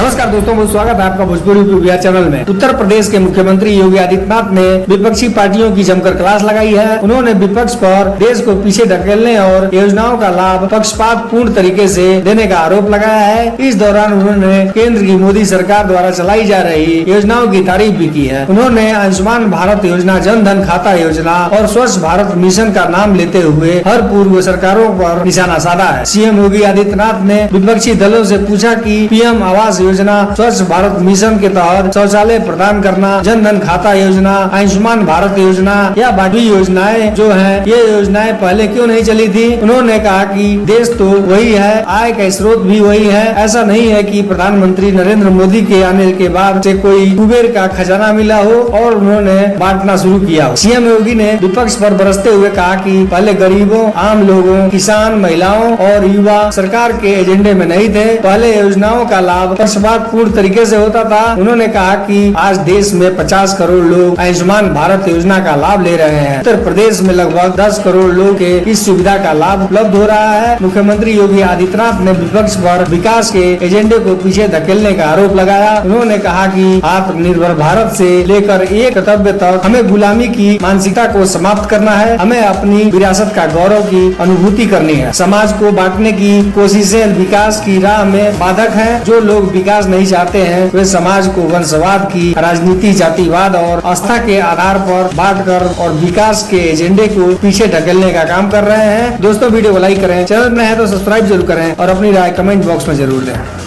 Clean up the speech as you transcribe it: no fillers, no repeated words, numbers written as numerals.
नमस्कार दोस्तों, बहुत स्वागत है आपका भोजपुरी मीडिया चैनल में। उत्तर प्रदेश के मुख्यमंत्री योगी आदित्यनाथ ने विपक्षी पार्टियों की जमकर क्लास लगाई है। उन्होंने विपक्ष पर देश को पीछे ढकेलने और योजनाओं का लाभ पक्षपात पूर्ण तरीके से देने का आरोप लगाया है। इस दौरान उन्होंने केंद्र की मोदी सरकार द्वारा चलाई जा रही योजनाओं की तारीफ भी की है। उन्होंने आयुष्मान भारत योजना, जन धन खाता योजना और स्वच्छ भारत मिशन का नाम लेते हुए हर पूर्व सरकारों पर निशाना साधा है। सीएम योगी आदित्यनाथ ने विपक्षी दलों से पूछा कि पीएम आवास योजना, स्वच्छ भारत मिशन के तहत शौचालय प्रदान करना, जन धन खाता योजना, आयुष्मान भारत योजना या बाकी योजनाएं जो हैं, ये योजनाएं पहले क्यों नहीं चली थी। उन्होंने कहा कि देश तो वही है, आय का स्रोत भी वही है। ऐसा नहीं है कि प्रधानमंत्री नरेंद्र मोदी के आने के बाद से कोई कुबेर का खजाना मिला हो और उन्होंने बांटना शुरू किया हो। सीएम योगी ने विपक्ष पर बरसते हुए कहा कि पहले गरीबों, आम लोगों, किसान, महिलाओं और युवा सरकार के एजेंडे में नहीं थे। पहले योजनाओं का लाभ पक्षपात पूर्ण तरीके से होता था। उन्होंने कहा कि आज देश में 50 करोड़ लोग आयुष्मान भारत योजना का लाभ ले रहे हैं। उत्तर प्रदेश में लगभग 10 करोड़ लोग के इस सुविधा का लाभ उपलब्ध हो रहा है। मुख्यमंत्री योगी आदित्यनाथ ने विपक्ष पर विकास के एजेंडे को पीछे धकेलने का आरोप लगाया। उन्होंने कहा कि आत्मनिर्भर भारत से लेकर एक कर्तव्य तक हमें गुलामी की मानसिकता को समाप्त करना है। हमें अपनी विरासत का गौरव की अनुभूति करनी है। समाज को बांटने की कोशिशें विकास की राह में बाधक हैं। जो लोग विकास नहीं चाहते हैं वे समाज को वंशवाद की राजनीति, जातिवाद और आस्था के आधार पर बांटकर और विकास के एजेंडे को पीछे ढकेलने का काम कर रहे हैं। दोस्तों, वीडियो को लाइक करें, चैनल में है तो सब्सक्राइब जरूर करें और अपनी राय कमेंट बॉक्स में जरूर दें।